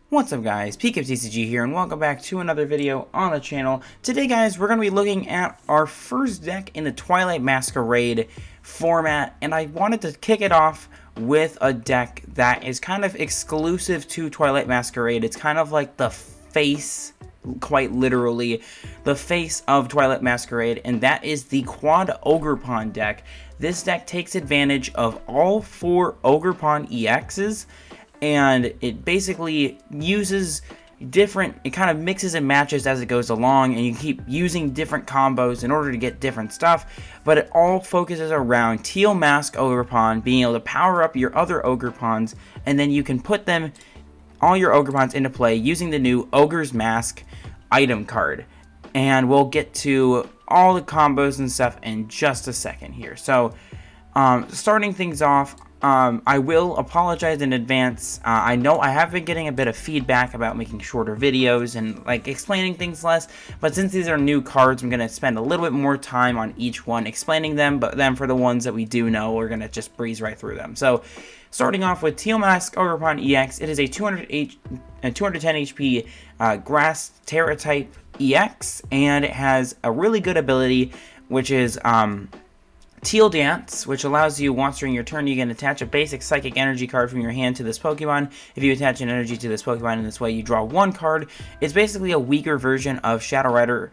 What's up guys, PTCGL here and welcome back to another video on the channel. Today guys, we're going to be looking at our first deck in the Twilight Masquerade format, and I wanted to kick it off with a deck that is kind of exclusive to Twilight Masquerade. It's kind of like the face, quite literally, the face of Twilight Masquerade, and that is the Quad Ogerpon deck. This deck takes advantage of all 4 Ogerpon EXs, and it basically uses it kind of mixes and matches as it goes along, and you keep using different combos in order to get different stuff, but it all focuses around Teal Mask Ogerpon being able to power up your other Ogerpons, and then you can put all your Ogerpons into play using the new Ogre's Mask item card. And we'll get to all the combos and stuff in just a second here. So, starting things off, I will apologize in advance. I know I have been getting a bit of feedback about making shorter videos and like explaining things less, but since these are new cards, I'm going to spend a little bit more time on each one explaining them, but then for the ones that we do know, we're going to just breeze right through them. So, starting off with Teal Mask Ogerpon EX, it is a 210 HP Grass Terra type EX, and it has a really good ability, which is Teal Dance, which allows you, once during your turn, you can attach a basic Psychic Energy card from your hand to this Pokemon. If you attach an energy to this Pokemon in this way, you draw 1 card. It's basically a weaker version of Shadow Rider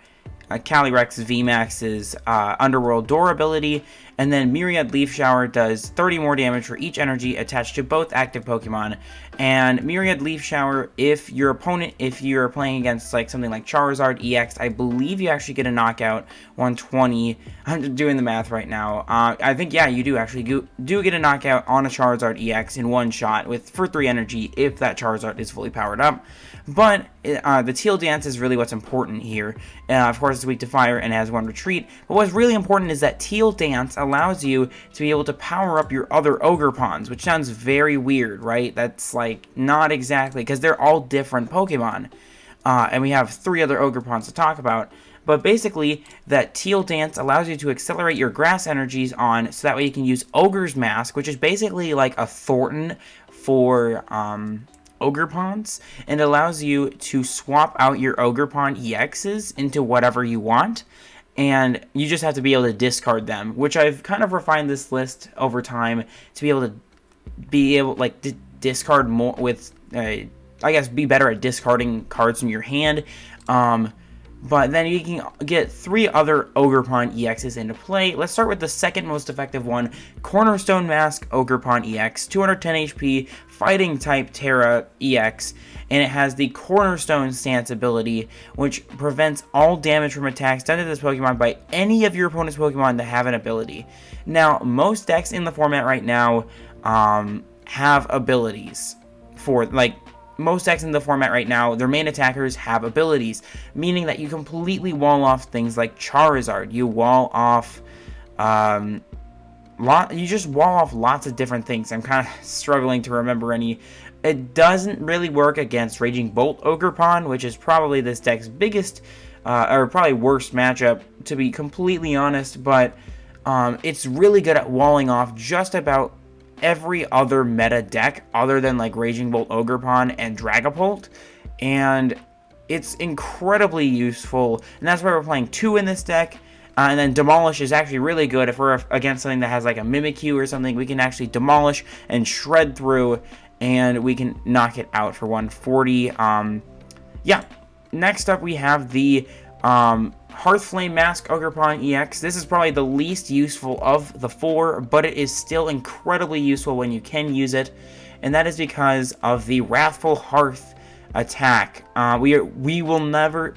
Calyrex VMAX's Underworld Door ability, and then Myriad Leaf Shower does 30 more damage for each energy attached to both active Pokemon. And Myriad Leaf Shower, if you're playing against like something like Charizard EX, I believe you actually get a knockout 120. I'm doing the math right now. I think, yeah, you do actually get a knockout on a Charizard EX in one shot for 3 energy if that Charizard is fully powered up. But the Teal Dance is really what's important here. Of course, it's weak to fire and has 1 retreat. But what's really important is that Teal Dance allows you to be able to power up your other Ogerpons, which sounds very weird, right? That's like not exactly, because they're all different Pokemon. And we have 3 other Ogerpons to talk about. But basically, that Teal Dance allows you to accelerate your grass energies on, so that way you can use Ogre's Mask, which is basically like a Thornton for Ogerpons, and allows you to swap out your Ogerpon EXs into whatever you want, and you just have to be able to discard them, which I've kind of refined this list over time to be able to discard more with, I guess, be better at discarding cards from your hand. But then you can get 3 other Ogerpon EXs into play. Let's start with the second most effective one, Cornerstone Mask Ogerpon EX, 210 HP, Fighting type Terra EX, and it has the Cornerstone Stance ability, which prevents all damage from attacks done to this Pokemon by any of your opponent's Pokemon that have an ability. Now, most decks in the format right now have abilities for, like, most decks in the format right now, their main attackers have abilities, meaning that you completely wall off things like Charizard. You wall off, you just wall off lots of different things. I'm kind of struggling to remember any. It doesn't really work against Raging Bolt Ogerpon, which is probably this deck's biggest, or probably worst matchup, to be completely honest, but it's really good at walling off just about every other meta deck other than like Raging Bolt Ogerpon and Dragapult, and it's incredibly useful, and that's why we're playing 2 in this deck. And then Demolish is actually really good if we're against something that has like a Mimikyu or something. We can actually demolish and shred through, and we can knock it out for 140. Yeah, next up we have the Hearthflame Mask Ogerpon EX. This is probably the least useful of the 4, but it is still incredibly useful when you can use it, and that is because of the Wrathful Hearth attack. We will never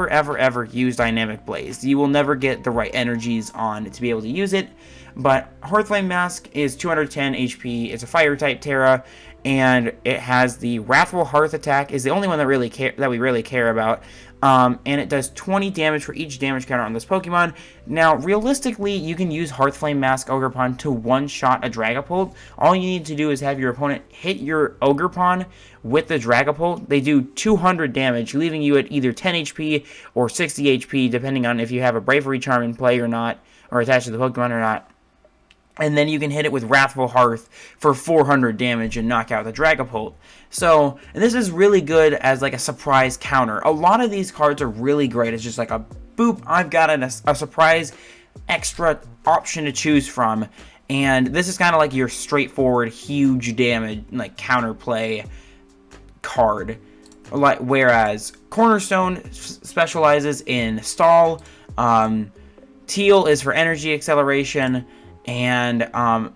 ever use Dynamic Blaze. You will never get the right energies on to be able to use it, but Hearthflame Mask is 210 HP. It's a Fire type Terra, and it has the Wrathful Hearth attack, is the only one that we really care about. And it does 20 damage for each damage counter on this Pokemon. Now, realistically, you can use Hearthflame Mask Ogerpon to one-shot a Dragapult. All you need to do is have your opponent hit your Ogerpon with the Dragapult. They do 200 damage, leaving you at either 10 HP or 60 HP, depending on if you have a Bravery Charm in play or not, or attached to the Pokemon or not. and then you can hit it with Wrathful Hearth for 400 damage and knock out the Dragapult. So, and this is really good as like a surprise counter. A lot of these cards are really great. It's just like a boop, I've got a surprise extra option to choose from. And this is kind of like your straightforward, huge damage, like counterplay card. Like, whereas Cornerstone specializes in stall, Teal is for energy acceleration, and Hearthflame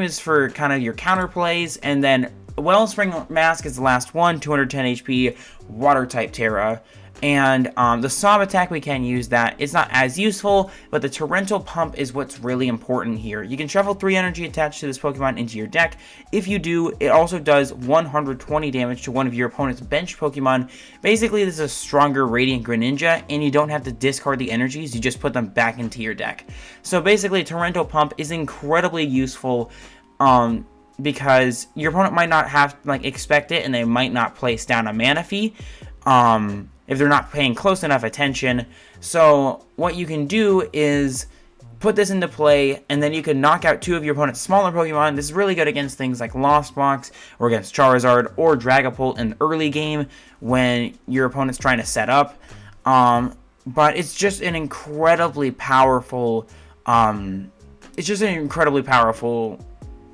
is for kind of your counterplays, and then Wellspring Mask is the last one, 210 HP, Water type Terra. And the Sob attack, we can use that. It's not as useful, but the Torrential Pump is what's really important here. You can shuffle 3 energy attached to this Pokemon into your deck. If you do, it also does 120 damage to one of your opponent's bench Pokemon. Basically, this is a stronger Radiant Greninja, and you don't have to discard the energies, you just put them back into your deck. So basically, Torrential Pump is incredibly useful, because your opponent might not have, like, expect it, and they might not place down a Manaphy, if they're not paying close enough attention. So what you can do is put this into play, and then you can knock out 2 of your opponent's smaller Pokemon. This is really good against things like Lost Box, or against Charizard, or Dragapult in the early game when your opponent's trying to set up. But it's just an incredibly powerful,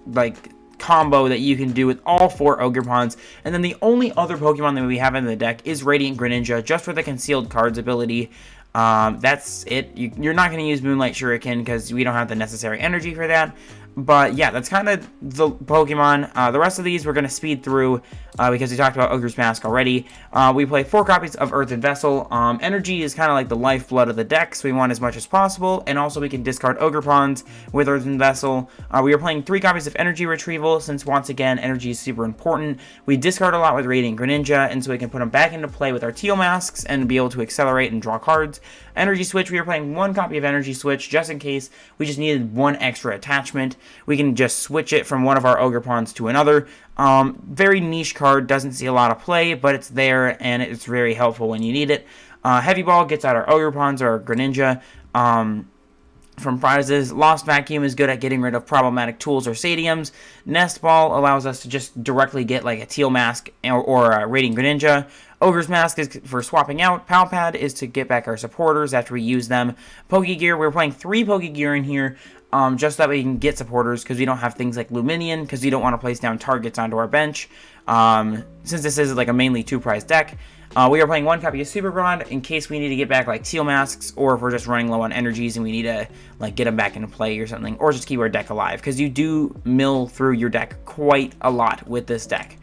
like, combo that you can do with all 4 Ogerpons. And then the only other Pokemon that we have in the deck is Radiant Greninja, just for the Concealed Cards ability. That's it. You're not going to use Moonlight Shuriken because we don't have the necessary energy for that. But yeah, that's kind of the Pokemon. The rest of these we're going to speed through because we talked about Ogre's Mask already. We play 4 copies of Earthen Vessel. Energy is kind of like the lifeblood of the deck, so we want as much as possible. And also we can discard Ogerpons with Earthen Vessel. We are playing 3 copies of Energy Retrieval, since once again, energy is super important. We discard a lot with Radiant Greninja, and so we can put them back into play with our Teal masks and be able to accelerate and draw cards. Energy Switch, we are playing 1 copy of Energy Switch, just in case we just needed 1 extra attachment. We can just switch it from one of our Ogerpons to another. Very niche card, doesn't see a lot of play, but it's there, and it's very helpful when you need it. Heavy Ball gets out our Ogerpons or our Greninja from prizes. Lost Vacuum is good at getting rid of problematic tools or stadiums. Nest Ball allows us to just directly get like a Teal Mask or a Radiant Greninja. Ogre's Mask is for swapping out. Pal Pad is to get back our supporters after we use them. Pokegear, we're playing 3 Pokegear in here, just so that we can get supporters, because we don't have things like Luminion, because we don't want to place down targets onto our bench, since this is like a mainly 2-prize deck. We are playing 1 copy of Super Rod in case we need to get back like Teal Masks, or if we're just running low on energies and we need to like get them back into play or something, or just keep our deck alive, because you do mill through your deck quite a lot with this deck.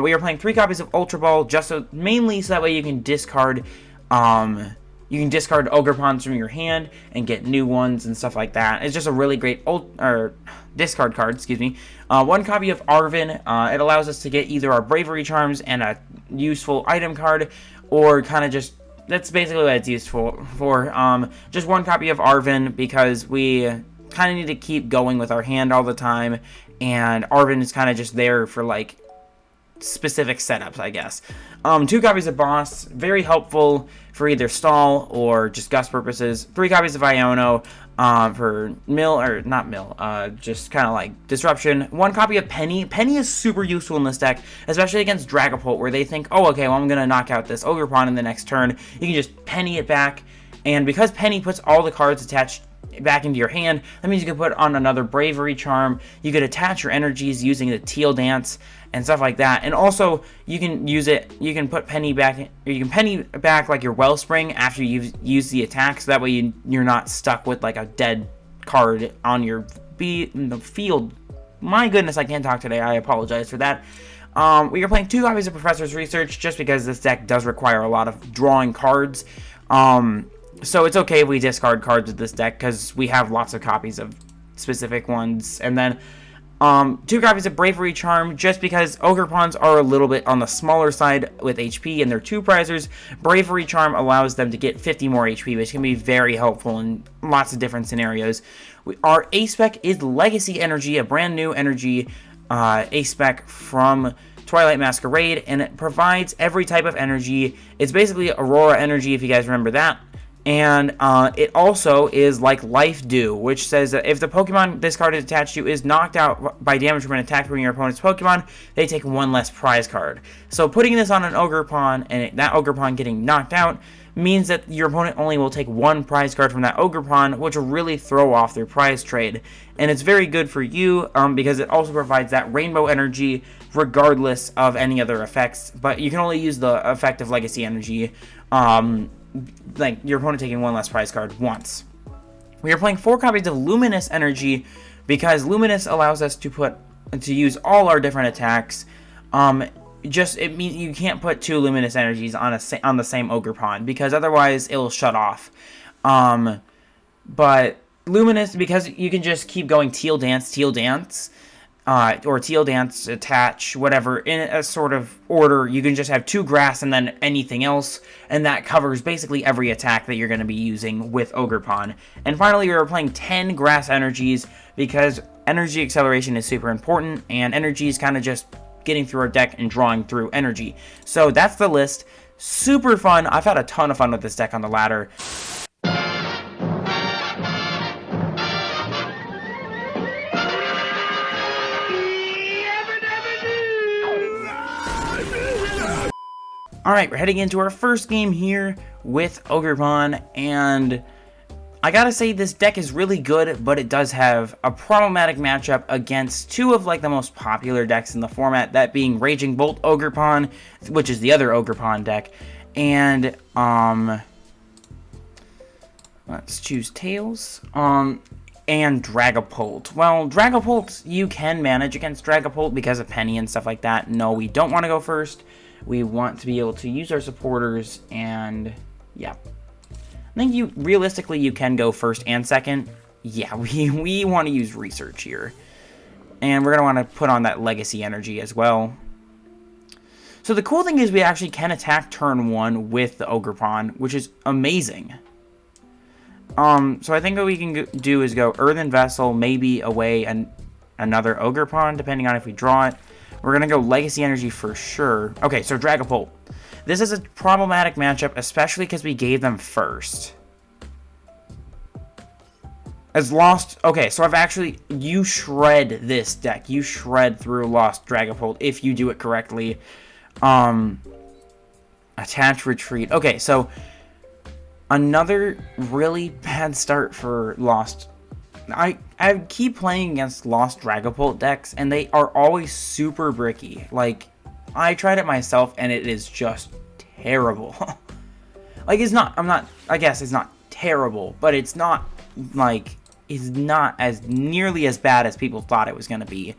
We are playing 3 copies of Ultra Ball, just mainly so that way you can discard Ogerpons from your hand and get new ones and stuff like that. It's just a really great discard card, excuse me. 1 copy of Arven. It allows us to get either our Bravery Charms and a useful item card, or kind of just, that's basically what it's used for. Just 1 copy of Arven, because we kind of need to keep going with our hand all the time, and Arven is kind of just there for like specific setups, I guess. 2 copies of Boss, very helpful for either stall or just gust purposes. 3 copies of Iono for just kind of like disruption. 1 copy of Penny. Penny is super useful in this deck, especially against Dragapult, where they think, oh, okay, well, I'm gonna knock out this Ogerpon in the next turn. You can just Penny it back, and because Penny puts all the cards attached back into your hand, that means you can put on another Bravery Charm. You could attach your energies using the Teal Dance and stuff like that. And also, you can use it, you can put Penny back, or you can Penny back like your Wellspring after you've used the attack, so that way you're not stuck with like a dead card on your in the field. My goodness, I can't talk today, I apologize for that. We are playing 2 copies of Professor's Research, just because this deck does require a lot of drawing cards. So it's okay if we discard cards with this deck, because we have lots of copies of specific ones. And then 2 copies of Bravery Charm, just because Ogerpons are a little bit on the smaller side with HP, and they're 2-prizers. Bravery Charm allows them to get 50 more HP, which can be very helpful in lots of different scenarios. Our A-Spec is Legacy Energy, a brand new energy A-Spec from Twilight Masquerade, and it provides every type of energy. It's basically Aurora Energy, if you guys remember that. And it also is like Life Do, which says that if the Pokemon this card is attached to is knocked out by damage from an attack from your opponent's Pokemon, they take one less prize card. So putting this on an Ogerpon and that Ogerpon getting knocked out means that your opponent only will take one prize card from that Ogerpon, which will really throw off their prize trade. And it's very good for you because it also provides that rainbow energy regardless of any other effects. But you can only use the effect of Legacy Energy, like your opponent taking one less prize card once. We are playing 4 copies of Luminous Energy because Luminous allows us to use all our different attacks. It means you can't put 2 Luminous Energies on the same Ogerpon because otherwise it'll shut off. But Luminous, because you can just keep going Teal Dance, or Teal Dance, Attach, whatever, in a sort of order. You can just have 2 grass and then anything else, and that covers basically every attack that you're going to be using with Ogerpon. And finally, we are playing 10 grass energies because energy acceleration is super important, and energy is kind of just getting through our deck and drawing through energy. So that's the list. Super fun. I've had a ton of fun with this deck on the ladder. Alright, we're heading into our first game here with Ogerpon, and I gotta say this deck is really good, but it does have a problematic matchup against 2 of like the most popular decks in the format, that being Raging Bolt Ogerpon, which is the other Ogerpon deck, and let's choose Tails, and Dragapult. Well, Dragapult, you can manage against Dragapult because of Penny and stuff like that. No, we don't want to go first. We want to be able to use our supporters, and yeah. I think realistically you can go first and second. Yeah, we want to use research here. And we're going to want to put on that Legacy Energy as well. So the cool thing is we actually can attack turn 1 with the Ogerpon, which is amazing. So I think what we can do is go Earthen Vessel, maybe away another Ogerpon, depending on if we draw it. We're going to go Legacy Energy for sure. Okay, so Dragapult. This is a problematic matchup, especially because we gave them first. As Lost... Okay, so you shred this deck. You shred through Lost Dragapult if you do it correctly. Attach, Retreat. Okay, so another really bad start for Lost. I keep playing against Lost Dragapult decks, and they are always super bricky. Like, I tried it myself, and it is just terrible. Like, I guess it's not terrible, but it's not, like, it's not as nearly as bad as people thought it was going to be.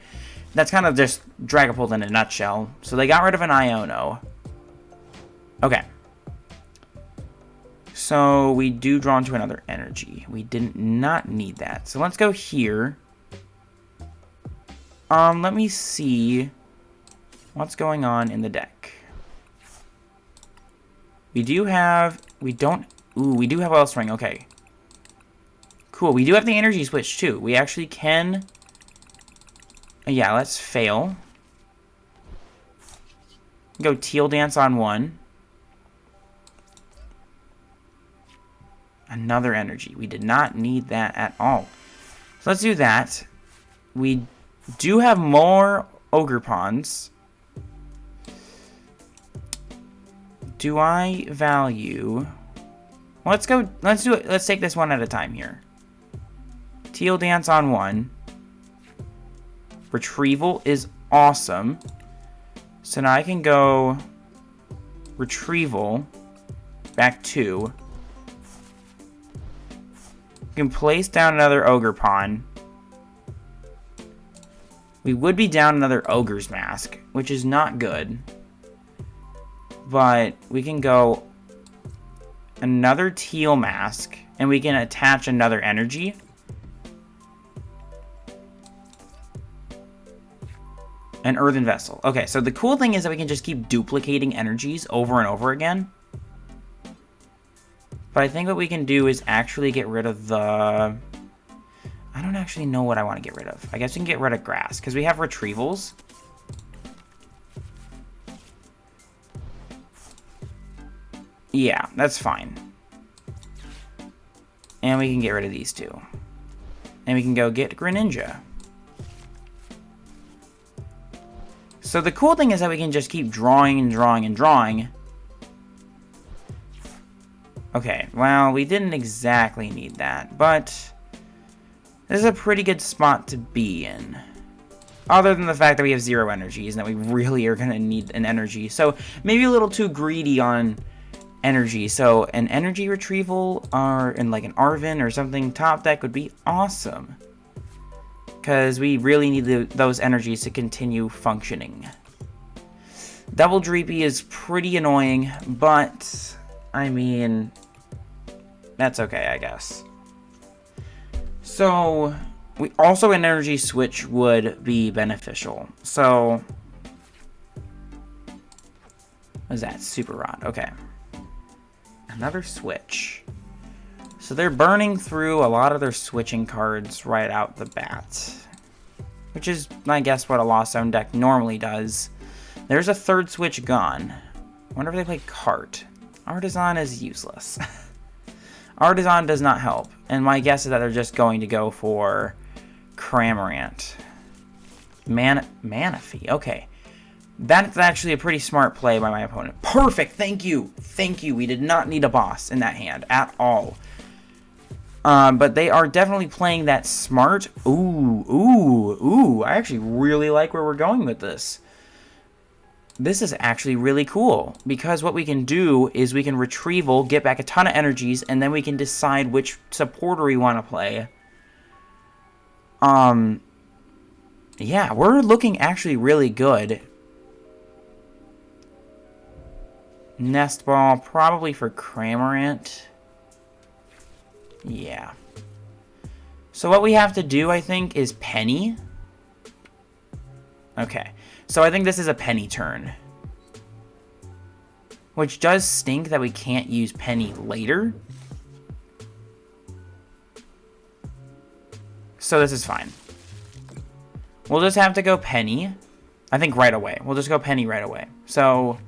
That's kind of just Dragapult in a nutshell. So they got rid of an Iono. Okay. So we do draw into another energy. We did not need that. So let's go here. Let me see what's going on in the deck. We do have Wellspring. Okay. Cool. We do have the Energy Switch too. We actually can. Yeah, let's fail. Go Teal Dance on 1. Another energy. We did not need that at all. So let's do that. We do have more Ogerpons. Do I value... Let's do it. Let's take this one at a time here. Teal Dance on 1. Retrieval is awesome. So now I can go Retrieval back 2. You can place down another Ogerpon. We would be down another Ogre's Mask, which is not good. But we can go another Teal Mask, and we can attach another energy. An Earthen Vessel. Okay, so the cool thing is that we can just keep duplicating energies over and over again. But I think what we can do is actually get rid of the... I don't actually know what I want to get rid of. I guess we can get rid of grass, because we have retrievals. Yeah, that's fine. And we can get rid of these two. And we can go get Greninja. So the cool thing is that we can just keep drawing and drawing and drawing. Okay, well, we didn't exactly need that, but this is a pretty good spot to be in. Other than the fact that we have 0 energies and that we really are going to need an energy. So maybe a little too greedy on energy. So an energy retrieval and like an Arven or something top deck would be awesome. Because we really need those energies to continue functioning. Double Dreepy is pretty annoying, but I mean, that's okay, I guess. So we also an Energy Switch would be beneficial. So what is that? Super Rod. Okay. Another switch. So they're burning through a lot of their switching cards right out the bat. Which is, I guess, what a Lost Zone deck normally does. There's a third switch gone. I wonder if they play Cart. Artisan is useless. Artisan does not help. And my guess is that they're just going to go for Cramorant. Manaphy. Okay. That's actually a pretty smart play by my opponent. Perfect. Thank you. Thank you. We did not need a boss in that hand at all. But they are definitely playing that smart. Ooh. I actually really like where we're going with this. This is actually really cool. Because what we can do is we can retrieval, get back a ton of energies, and then we can decide which supporter we want to play. Yeah, we're looking actually really good. Nest Ball, probably for Cramorant. Yeah. So what we have to do, I think, is Penny. Okay. So I think this is a Penny turn. Which does stink that we can't use Penny later. So this is fine. We'll just have to go Penny. I think right away. We'll just go Penny right away. So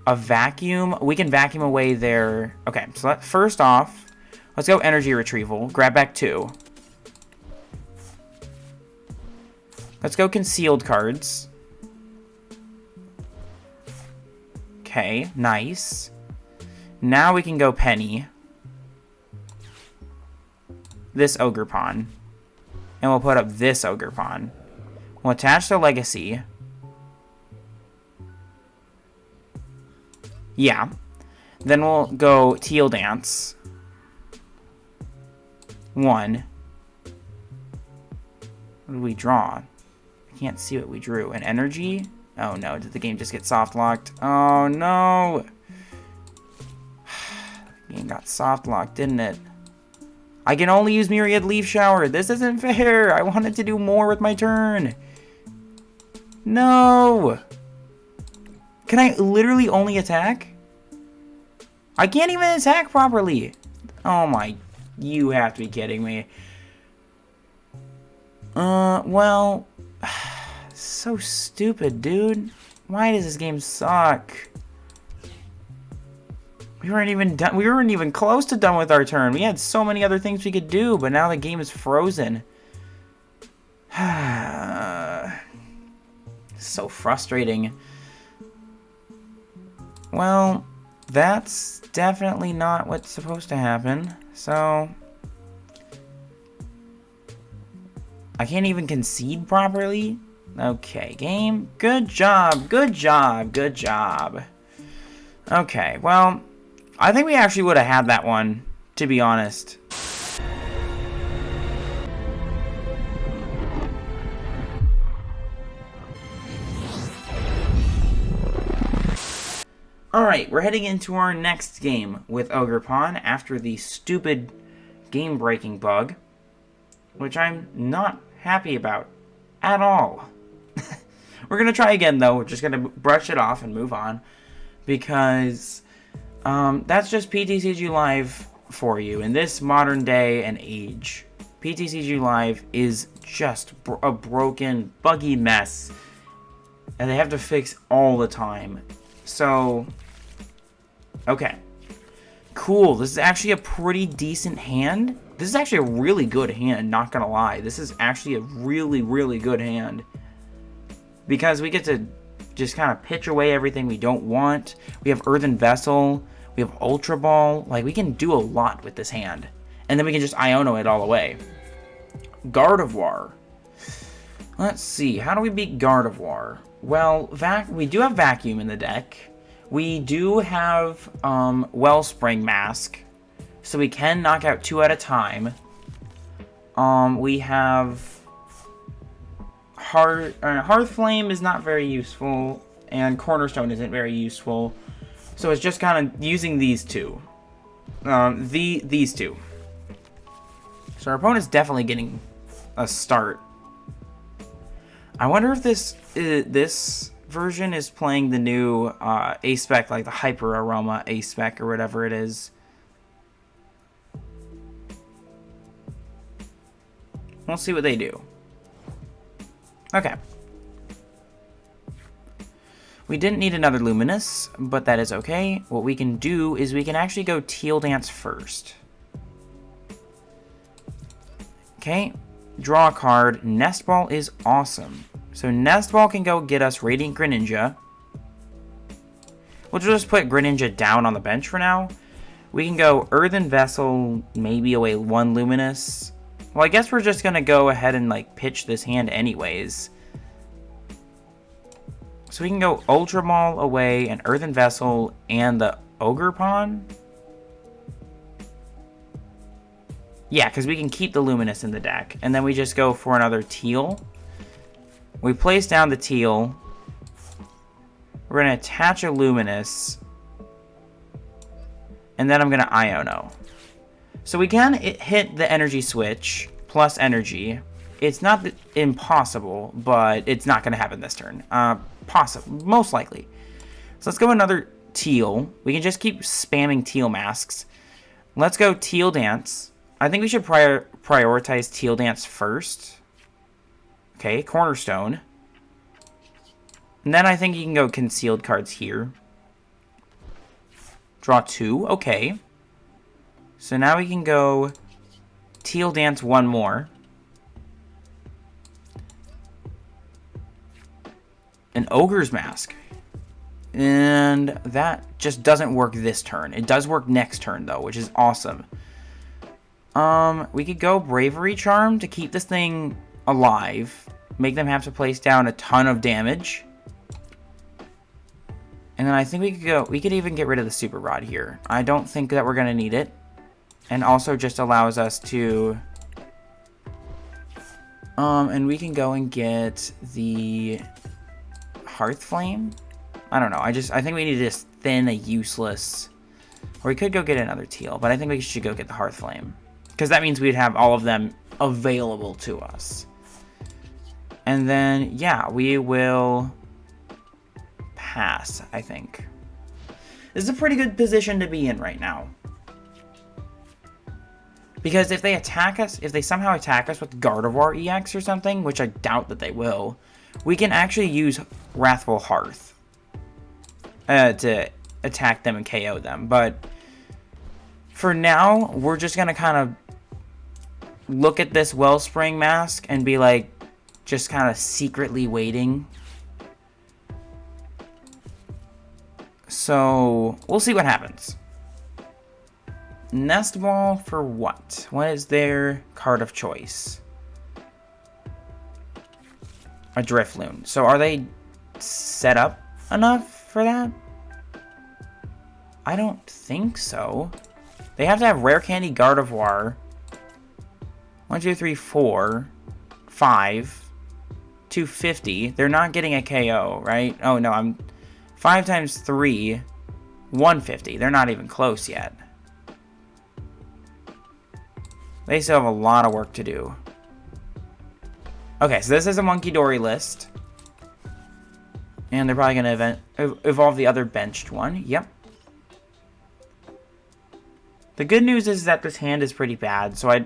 a vacuum. We can vacuum away their... Okay, so first off, let's go Energy Retrieval. Grab back 2. Let's go Concealed cards. Okay, nice. Now we can go Penny. This Ogerpon. And we'll put up this Ogerpon. We'll attach the Legacy. Yeah. Then we'll go Teal Dance. 1. What did we draw? I can't see what we drew. An energy? Oh no, did the game just get soft locked? Oh no! The game got soft locked, didn't it? I can only use Myriad Leaf Shower. This isn't fair. I wanted to do more with my turn. No! Can I literally only attack? I can't even attack properly. Oh my... You have to be kidding me. Well... So stupid, dude. Why does this game suck? We weren't even done. We weren't even close to done with our turn. We had so many other things we could do, but now the game is frozen. So frustrating. Well, that's definitely not what's supposed to happen. So I can't even concede properly. Okay, game. Good job. Good job. Good job. Okay, well, I think we actually would have had that one, to be honest. Alright, we're heading into our next game with Ogerpon after the stupid game-breaking bug, which I'm not happy about at all. We're going to try again, though. We're just going to brush it off and move on, because that's just PTCG Live for you. In this modern day and age, PTCG Live is just a broken, buggy mess, and they have to fix all the time. So, okay. Cool. This is actually a pretty decent hand. This is actually a really good hand, not gonna lie. This is actually a really, really good hand. Because we get to just kind of pitch away everything we don't want. We have Earthen Vessel. We have Ultra Ball. Like, we can do a lot with this hand. And then we can just Iono it all away. Gardevoir. Let's see. How do we beat Gardevoir? Well, we do have Vacuum in the deck. We do have Wellspring Mask. So we can knock out 2 at a time. We have Hearthflame is not very useful, and Cornerstone isn't very useful. So it's just kind of using these two. These two. So our opponent's definitely getting a start. I wonder if this version is playing the new A-Spec, like the Hyper Aroma A-Spec or whatever it is. We'll see what they do. Okay. We didn't need another Luminous, but that is okay. What we can do is we can actually go Teal Dance first. Okay. Draw a card. Nest Ball is awesome. So Nest Ball can go get us Radiant Greninja. We'll just put Greninja down on the bench for now. We can go Earthen Vessel, maybe away 1 Luminous. Well, I guess we're just going to go ahead and, like, pitch this hand anyways. So we can go Ultra Ball away, and Earthen Vessel, and the Ogerpon. Yeah, because we can keep the Luminous in the deck. And then we just go for another Teal. We place down the Teal. We're going to attach a Luminous. And then I'm going to Iono. So we can hit the Energy Switch plus Energy. It's not impossible, but it's not going to happen this turn. Most likely. So let's go another Teal. We can just keep spamming Teal masks. Let's go Teal Dance. I think we should prioritize Teal Dance first. Okay, Cornerstone. And then I think you can go concealed cards here. Draw 2. Okay. So now we can go Teal Dance 1 more. An Ogre's Mask. And that just doesn't work this turn. It does work next turn, though, which is awesome. We could go Bravery Charm to keep this thing alive. Make them have to place down a ton of damage. And then I think we could even get rid of the Super Rod here. I don't think that we're going to need it. And also just allows us to... and we can go and get the Hearthflame. I don't know. I think we need to just thin a useless... Or we could go get another Teal, but I think we should go get the Hearthflame. Because that means we'd have all of them available to us. And then, yeah, we will pass, I think. This is a pretty good position to be in right now. Because if they attack us, if they somehow attack us with Gardevoir EX or something, which I doubt that they will, we can actually use Wrathful Hearth to attack them and KO them. But for now, we're just going to kind of look at this Wellspring Mask and be like, just kind of secretly waiting. So, we'll see what happens. Nest Ball for what? What is their card of choice? A Drifloon. So are they set up enough for that? I don't think so. They have to have Rare Candy Gardevoir. 1, 2, 3, 4, 5, 250. They're not getting a KO, right? Oh no, I'm 5 times 3, 150. They're not even close yet. They still have a lot of work to do. Okay, so this is a Monkey Dory list. And they're probably going to evolve the other benched one. Yep. The good news is that this hand is pretty bad. So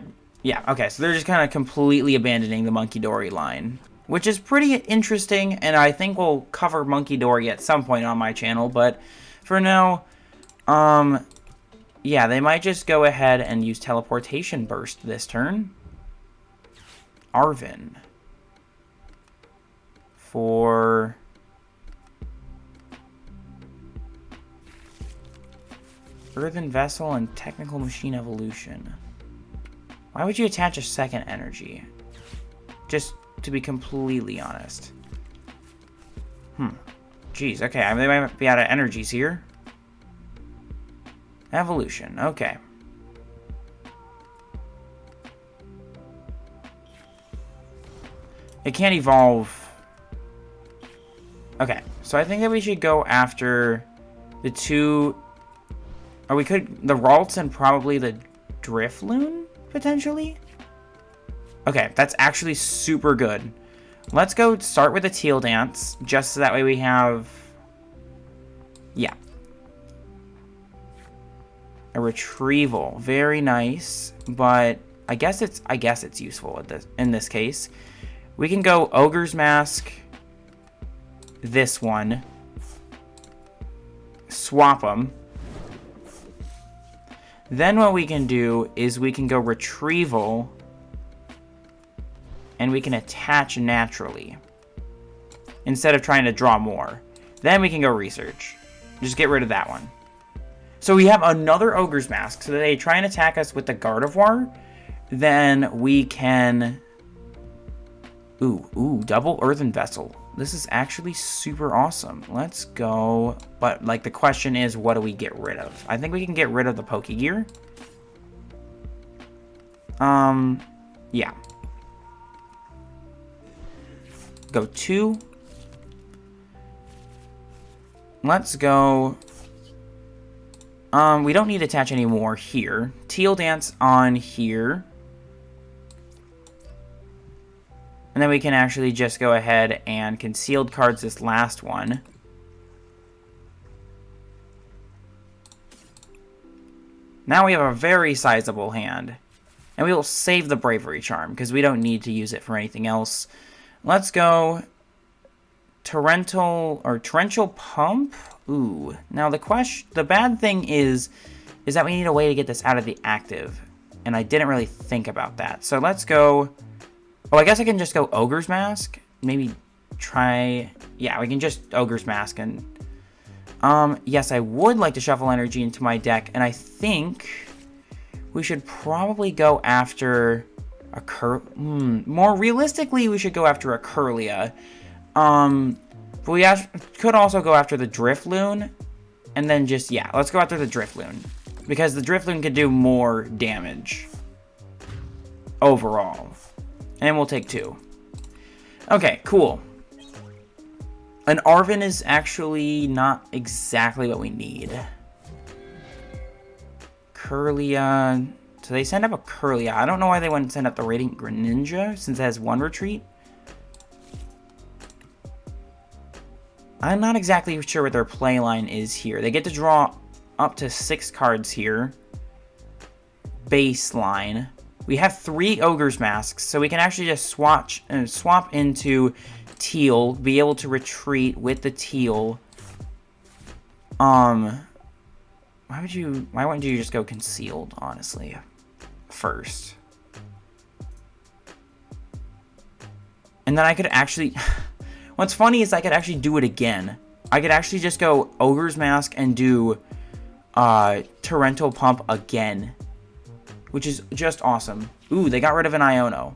yeah, okay. So they're just kind of completely abandoning the Monkey Dory line. Which is pretty interesting. And I think we'll cover Monkey Dory at some point on my channel. But for now, yeah, they might just go ahead and use Teleportation Burst this turn. Arven. For... Earthen Vessel and Technical Machine Evolution. Why would you attach a second energy? Just to be completely honest. Jeez, okay, I mean, they might be out of energies here. Evolution, okay. It can't evolve. Okay, so I think that we should go after the two... Or we could... The Ralts and probably the Drifloon, potentially? Okay, that's actually super good. Let's go start with the Teal Dance, just so that way we have... Yeah. A Retrieval. Very nice, but I guess it's useful in this case. We can go Ogre's Mask, this one, swap them. Then what we can do is we can go Retrieval, and we can attach naturally, instead of trying to draw more. Then we can go Research. Just get rid of that one. So we have another Ogre's Mask, so they try and attack us with the Gardevoir, then we can... Ooh, double Earthen Vessel. This is actually super awesome. Let's go. But, like, the question is, what do we get rid of? I think we can get rid of the Pokegear. Yeah. Go 2. Let's go... we don't need to attach any more here. Teal Dance on here. And then we can actually just go ahead and Concealed Cards this last one. Now we have a very sizable hand. And we will save the Bravery Charm, because we don't need to use it for anything else. Let's go Torrential Pump. Ooh. Now the bad thing is that we need a way to get this out of the active. And I didn't really think about that. So let's go... Oh, I guess I can just go Ogre's Mask. Maybe try... Yeah, we can just Ogre's Mask and... yes, I would like to shuffle energy into my deck, and I think we should probably go after a more realistically, we should go after a Curlia. But we could also go after the Drifloon, and then just, yeah, let's go after the Drifloon. Because the Drifloon could do more damage overall. And we'll take 2. Okay, cool. An Arven is actually not exactly what we need. Curlia. So they send up a Curlia. I don't know why they wouldn't send up the Radiant Greninja, since it has 1 retreat. I'm not exactly sure what their play line is here. They get to draw up to 6 cards here. Baseline. We have 3 Ogre's Masks, so we can actually just swap into Teal, be able to retreat with the Teal. Why wouldn't you just go Concealed, honestly, first? And then I could actually... What's funny is I could actually do it again. I could actually just go Ogre's Mask and do Torrential Pump again. Which is just awesome. Ooh, they got rid of an Iono.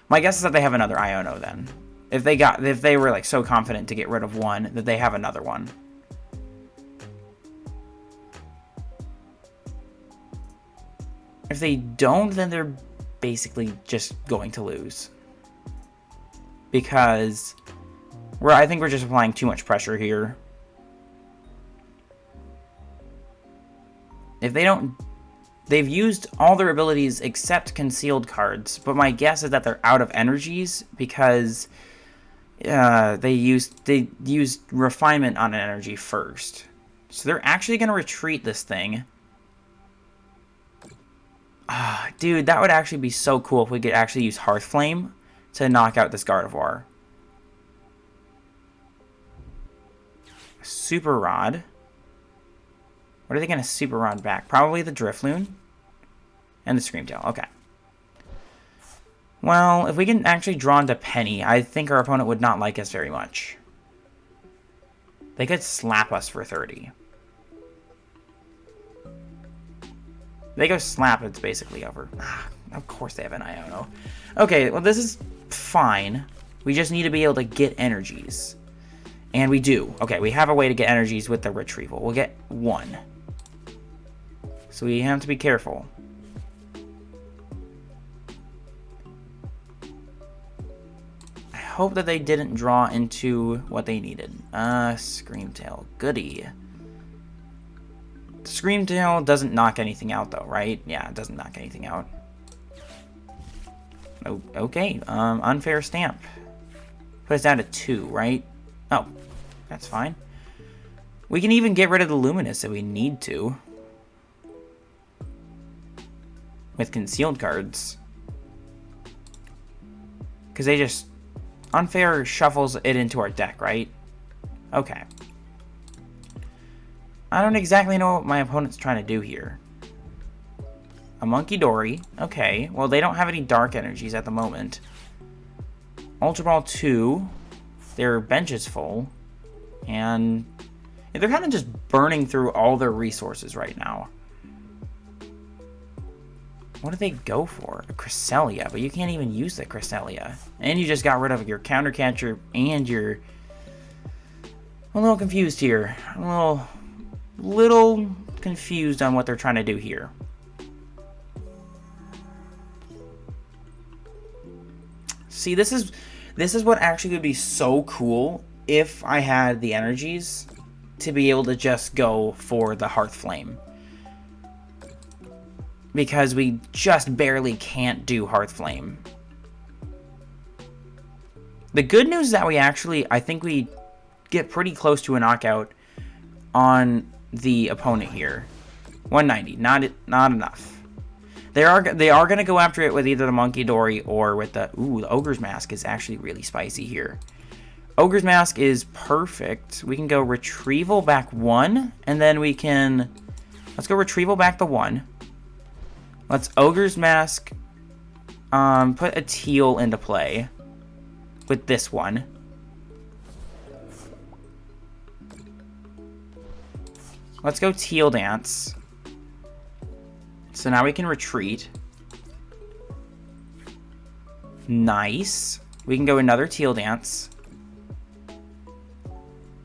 My guess is that they have another Iono then. If they were like so confident to get rid of one, that they have another one. If they don't, then they're basically just going to lose. Because I think we're just applying too much pressure here. If they don't... They've used all their abilities except Concealed cards, but my guess is that they're out of energies because they used Refinement on an energy first. So they're actually going to retreat this thing. Dude, that would actually be so cool if we could actually use Hearthflame to knock out this Gardevoir. Super Rod. What are they going to Super Rod back? Probably the Drifloon and the Screamtail. Okay. Well, if we can actually draw into Penny, I think our opponent would not like us very much. They could slap us for 30. They go slap, it's basically over. Of course they have an Iono. Okay, well this is fine. We just need to be able to get energies. And we do. Okay, we have a way to get energies with the retrieval. We'll get 1. So we have to be careful. I hope that they didn't draw into what they needed. Screamtail. Goody. Screamtail doesn't knock anything out though, right? Yeah, it doesn't knock anything out. Oh, okay, unfair stamp. Put us down to 2, right? Oh, that's fine. We can even get rid of the Luminous if we need to. With concealed cards. Because they just... Unfair shuffles it into our deck, right? Okay. I don't exactly know what my opponent's trying to do here. A Monkey Dory. Okay. Well, they don't have any dark energies at the moment. Ultra Ball 2. Their bench is full. And they're kind of just burning through all their resources right now. What do they go for? A Cresselia, but you can't even use the Cresselia. And you just got rid of your counter catcher and your... I'm a little confused here. I'm a little confused on what they're trying to do here. See, this is what actually would be so cool if I had the energies to be able to just go for the Hearthflame. Because we just barely can't do Hearthflame. The good news is that we actually, I think we get pretty close to a knockout on the opponent here. 190, not enough. They are going to go after it with either the Monkey Dory or with the... Ooh, the Ogre's Mask is actually really spicy here. Ogre's Mask is perfect. We can go Retrieval back 1, and then we can... Let's go Retrieval back the 1. Let's Ogre's Mask, put a Teal into play with this one. Let's go Teal Dance. So now we can retreat. Nice. We can go another Teal Dance.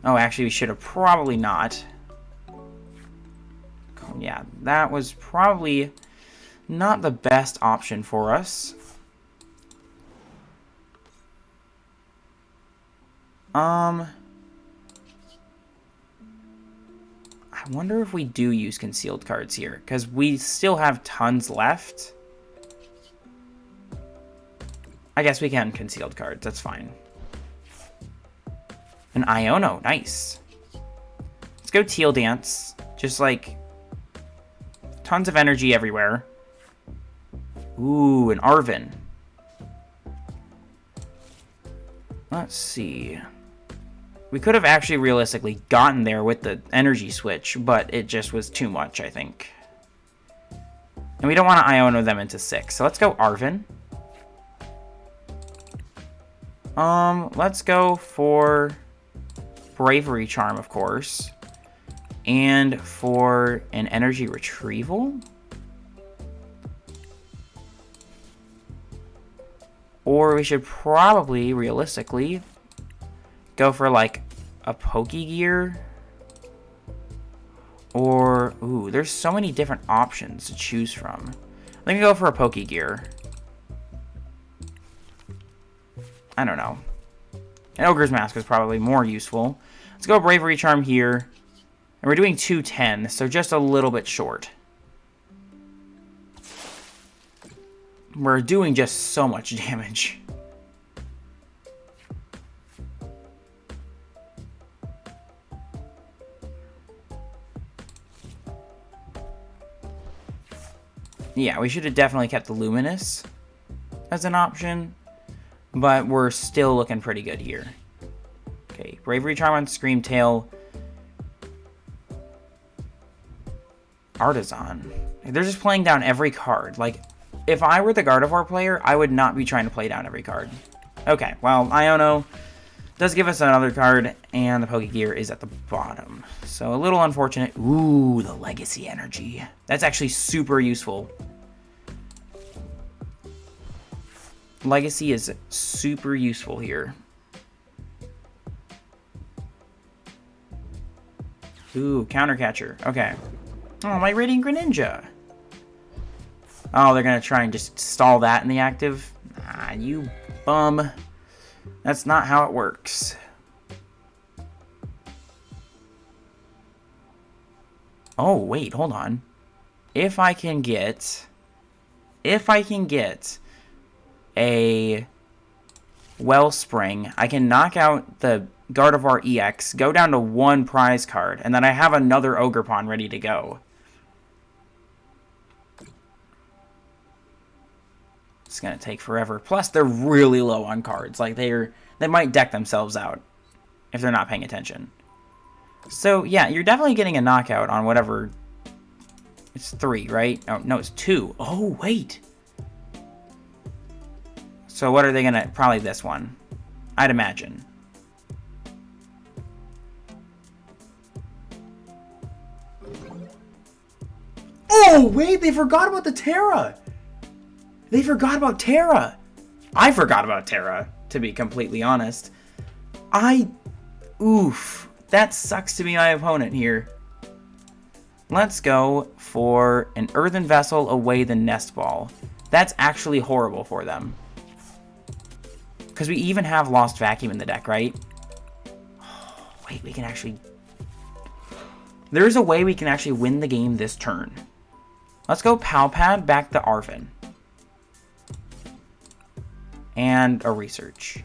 Oh, actually, we should have probably not. Yeah, that was probably not the best option for us. I wonder if we do use concealed cards here, because we still have tons left. I guess we can concealed cards, that's fine. An Iono, nice. Let's go Teal Dance. Just like tons of energy everywhere. Ooh, an Arven. Let's see. We could have actually realistically gotten there with the Energy Switch, but it just was too much, I think. And we don't want to Iono them into 6, so let's go Arven. Let's go for Bravery Charm, of course. And for an Energy Retrieval? Or we should probably, realistically, go for like a Pokegear. Or, ooh, there's so many different options to choose from. Let me go for a Pokegear. I don't know. An Ogre's Mask is probably more useful. Let's go Bravery Charm here. And we're doing 210, so just a little bit short. We're doing just so much damage. Yeah, we should have definitely kept the Luminous as an option. But we're still looking pretty good here. Okay, Bravery Charm on Screamtail. Artisan. They're just playing down every card. Like, if I were the Gardevoir player, I would not be trying to play down every card. Okay, well, Iono does give us another card, and the Pokegear is at the bottom. So a little unfortunate. Ooh, the Legacy Energy. That's actually super useful. Legacy is super useful here. Ooh, Counter Catcher. Okay. Oh, my Radiant Greninja. Oh, they're going to try and just stall that in the active? Ah, you bum. That's not how it works. Oh, wait, hold on. If I can get a Wellspring, I can knock out the Gardevoir EX, go down to 1 prize card, and then I have another Ogerpon ready to go. It's gonna take forever. Plus, they're really low on cards. Like, they might deck themselves out if they're not paying attention. So, yeah, you're definitely getting a knockout on whatever. It's 3, right? Oh, no, it's 2. Oh, wait. So what are they gonna... Probably this one, I'd imagine. Oh, wait, they forgot about the Terra. They forgot about Terra. I forgot about Terra, to be completely honest. Oof. That sucks to be my opponent here. Let's go for an Earthen Vessel away the Nest Ball. That's actually horrible for them. Because we even have Lost Vacuum in the deck, right? Oh, wait, we can actually... There's a way we can actually win the game this turn. Let's go Palpad back to Arvin. And a Research.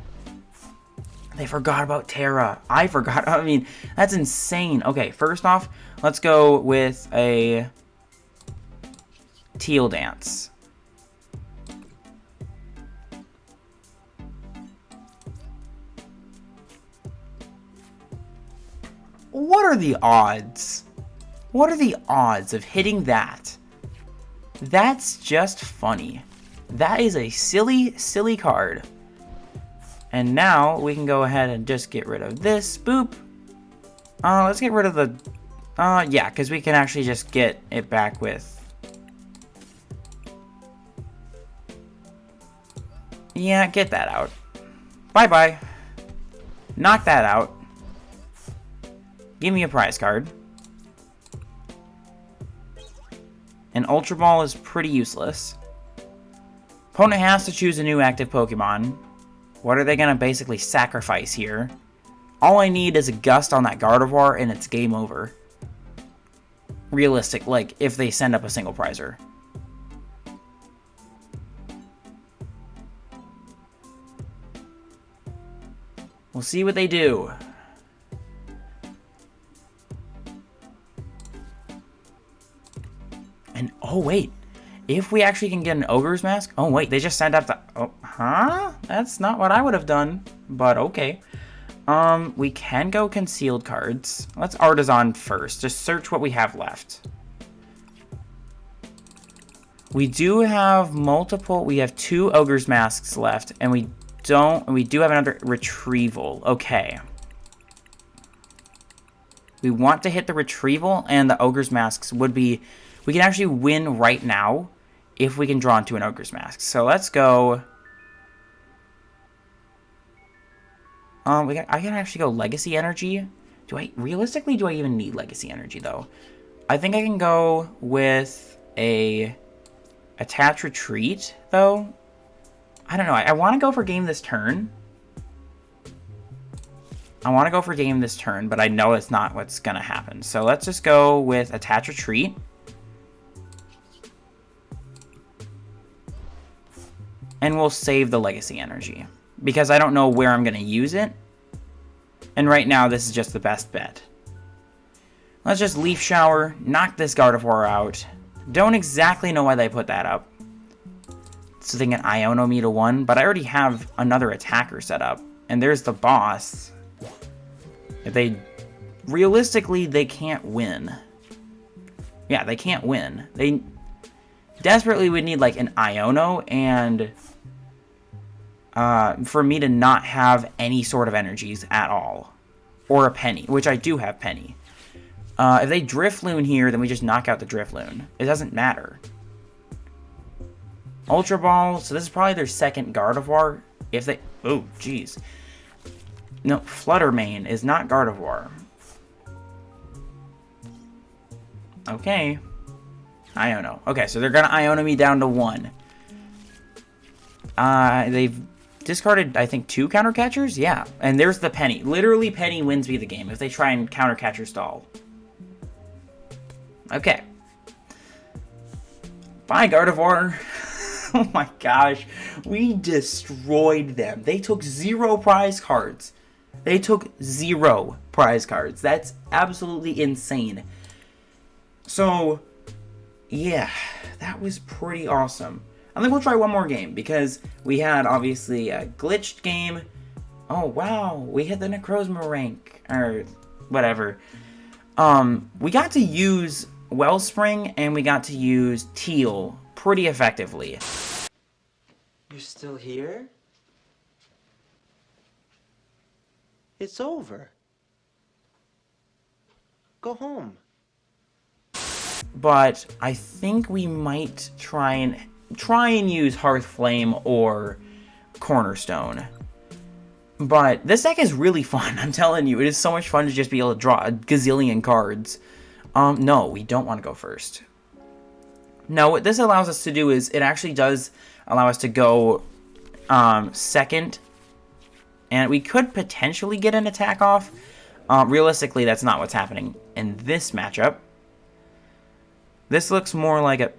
They forgot about Terra. I forgot. I mean, that's insane. Okay, first off, let's go with a Teal Dance. What are the odds? What are the odds of hitting that? That's just funny. That is a silly, silly card. And now we can go ahead and just get rid of this. Boop. Let's get rid of the... yeah, because we can actually just get it back with... Yeah, get that out. Bye-bye. Knock that out. Give me a prize card. An Ultra Ball is pretty useless. Opponent has to choose a new active Pokemon. What are they going to basically sacrifice here? All I need is a Gust on that Gardevoir and it's game over. Realistic, like, if they send up a single prizer. We'll see what they do. And, oh wait, if we actually can get an Ogre's Mask... Oh wait, they just sent up the... Oh, huh? That's not what I would have done, but okay. We can go concealed cards. Let's Artisan first, just search what we have left. We do have multiple... We have 2 Ogre's Masks left, and we do have another Retrieval. Okay. We want to hit the Retrieval, and the Ogre's Masks would be... We can actually win right now if we can draw into an Ogre's Mask. So let's go... I can actually go Legacy Energy. Realistically, do I even need Legacy Energy, though? I think I can go with a Attach Retreat, though. I don't know. I want to go for game this turn. But I know it's not what's going to happen. So let's just go with Attach Retreat. And we'll save the Legacy Energy. Because I don't know where I'm going to use it. And right now, this is just the best bet. Let's just Leaf Shower, knock this Gardevoir out. Don't exactly know why they put that up. So they can Iono me to 1, but I already have another attacker set up. And there's the boss. If they... Realistically, they can't win. Yeah, they can't win. They desperately would need, like, an Iono and for me to not have any sort of energies at all. Or a Penny, which I do have Penny. If they Drifloon here, then we just knock out the Drifloon. It doesn't matter. Ultra Ball, so this is probably their second Gardevoir. If they... Oh, jeez. No, Fluttermane is not Gardevoir. Okay. Iono. Okay, so they're going to Iono me down to 1. They've discarded, I think, 2 counter catchers? Yeah. And there's the Penny. Literally, Penny wins me the game if they try and counter catcher stall. Okay. Bye, Gardevoir. Oh my gosh. We destroyed them. They took 0 prize cards. They took 0 prize cards. That's absolutely insane. So, yeah. That was pretty awesome. I think we'll try one more game, because we had, obviously, a glitched game. Oh, wow. We hit the Necrozma rank. Or whatever. We got to use Wellspring, and we got to use Teal pretty effectively. You're still here? It's over. Go home. But I think we might try and use Hearthflame or Cornerstone. But this deck is really fun, I'm telling you. It is so much fun to just be able to draw a gazillion cards. No, we don't want to go first. No, what this allows us to do is, it actually does allow us to go second. And we could potentially get an attack off. Realistically, that's not what's happening in this matchup. This looks more like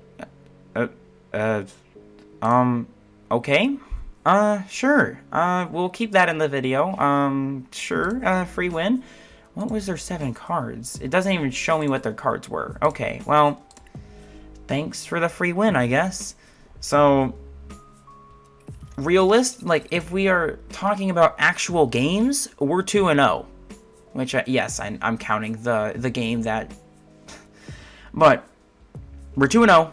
okay. Sure. We'll keep that in the video. Sure. Free win. What was their 7 cards? It doesn't even show me what their cards were. Okay, well, thanks for the free win, I guess. So, like, if we are talking about actual games, we're 2-0. Which, yes, I'm counting the game that... But, we're 2-0.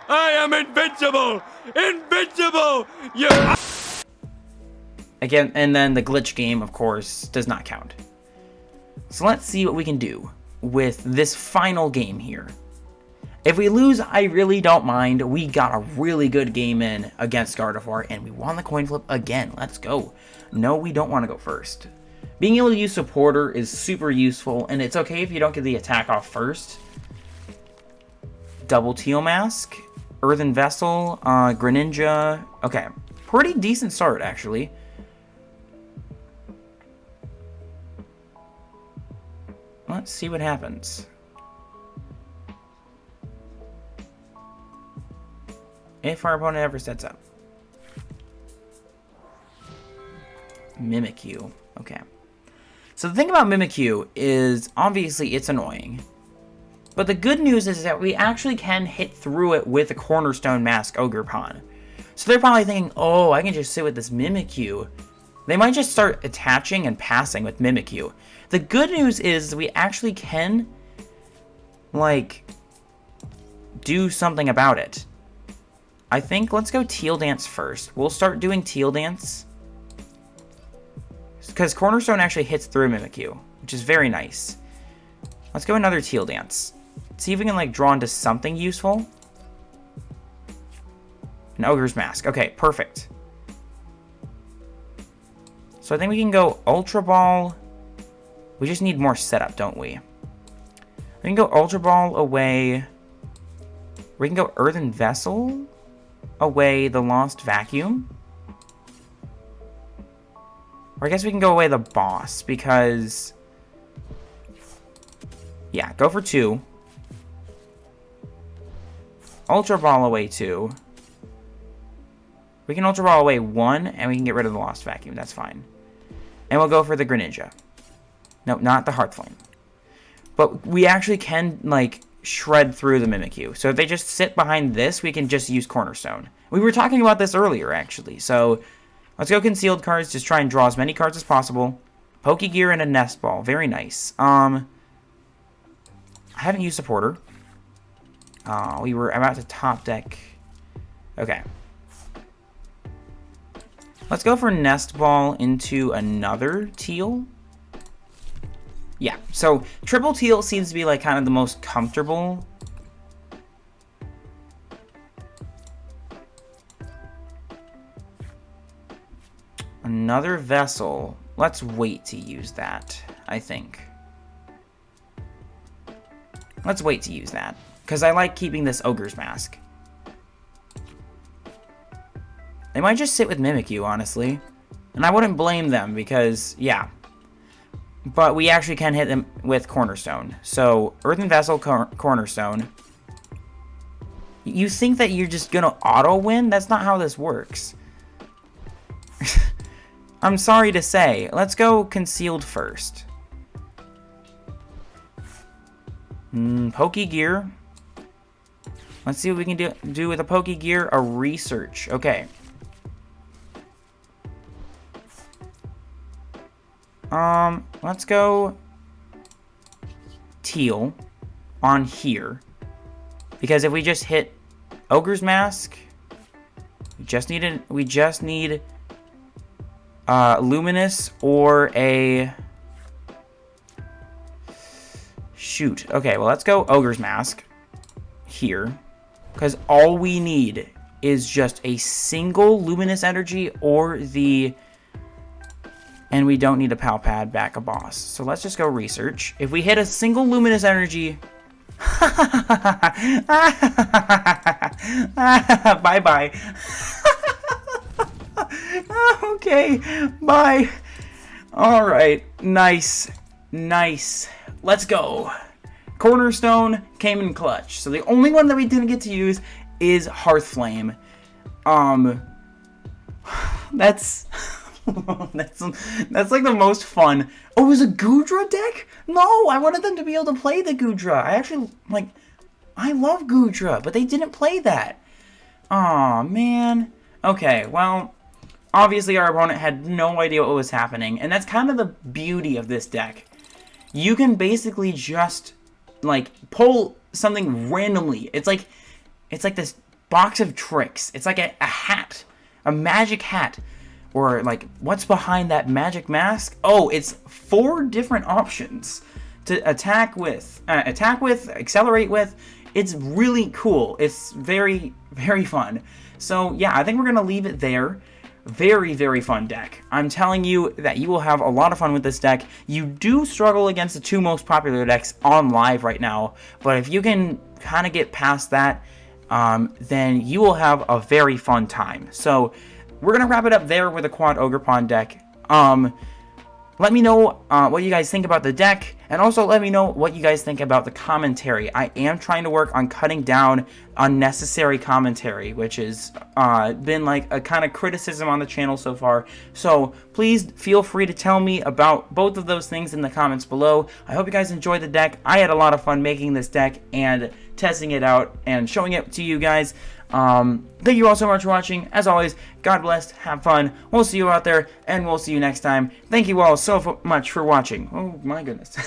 I am invincible! Invincible! Yeah. Again, and then the glitch game, of course, does not count. So let's see what we can do with this final game here. If we lose, I really don't mind. We got a really good game in against Gardevoir, and we won the coin flip again. Let's go. No, we don't want to go first. Being able to use Supporter is super useful, and it's okay if you don't get the attack off first. Double Teal Mask, Earthen Vessel, Greninja. Okay, pretty decent start, actually. Let's see what happens. If our opponent ever sets up. Mimikyu. Okay. So the thing about Mimikyu is, obviously, it's annoying. But the good news is that we actually can hit through it with a Cornerstone Mask Ogerpon. So they're probably thinking, oh, I can just sit with this Mimikyu. They might just start attaching and passing with Mimikyu. The good news is we actually can, like, do something about it. I think let's go Teal Dance first. We'll start doing Teal Dance. Because Cornerstone actually hits through Mimikyu, which is very nice. Let's go another Teal Dance. See if we can, like, draw into something useful. An Ogre's Mask. Okay, perfect. So I think we can go Ultra Ball. We just need more setup, don't we? We can go Ultra Ball away. We can go Earthen Vessel away the Lost Vacuum. Or I guess we can go away the boss, because... Yeah, go for 2. Ultra Ball away 2. We can Ultra Ball away 1, and we can get rid of the Lost Vacuum. That's fine. And we'll go for the Greninja. No, not the Hearthflame. But we actually can, like, shred through the Mimikyu. So if they just sit behind this, we can just use Cornerstone. We were talking about this earlier, actually. So let's go concealed cards. Just try and draw as many cards as possible. Pokegear and a Nest Ball. Very nice. I haven't used Supporter. Oh, we were about to top deck. Okay. Let's go for Nest Ball into another Teal. Yeah, so triple Teal seems to be like kind of the most comfortable. Another Vessel. Let's wait to use that, I think. Let's wait to use that, because I like keeping this Ogre's Mask. They might just sit with Mimikyu, honestly. And I wouldn't blame them, because, yeah. But we actually can hit them with Cornerstone. So, Earthen Vessel, Cornerstone. You think that you're just gonna auto-win? That's not how this works. I'm sorry to say. Let's go Concealed first. Pokegear. Let's see what we can do with a Pokegear. A Research. Okay. Let's go Teal on here. Because if we just hit Ogre's Mask, we just need Luminous or a... Shoot. Okay, well, let's go Ogre's Mask here. Because all we need is just a single Luminous Energy or the... And we don't need a Pal Pad back a boss. So let's just go Research. If we hit a single Luminous Energy... Bye-bye. Okay, bye. Alright, nice. Nice. Let's go. Cornerstone came in clutch. So the only one that we didn't get to use is Hearthflame. That's like the most fun. Oh, it was a Goodra deck? No, I wanted them to be able to play the Goodra. I actually, like, I love Goodra, but they didn't play that. Aw, man. Okay, well, obviously our opponent had no idea what was happening, and that's kind of the beauty of this deck. You can basically just, like, pull something randomly. It's like this box of tricks. It's like a hat, a magic hat. Or, like, what's behind that magic mask? Oh, it's 4 different options to attack with, accelerate with. It's really cool. It's very, very fun. So, yeah, I think we're going to leave it there. Very, very fun deck. I'm telling you that you will have a lot of fun with this deck. You do struggle against the 2 most popular decks on live right now. But if you can kind of get past that, then you will have a very fun time. So, we're going to wrap it up there with a Quad Ogerpon deck. Let me know what you guys think about the deck, and also let me know what you guys think about the commentary. I am trying to work on cutting down unnecessary commentary, which has been like a kind of criticism on the channel so far. So please feel free to tell me about both of those things in the comments below. I hope you guys enjoyed the deck. I had a lot of fun making this deck and testing it out and showing it to you guys. Thank you all so much for watching. As always, God bless, have fun, we'll see you out there, and we'll see you next time. Thank you all so much for watching. Oh my goodness.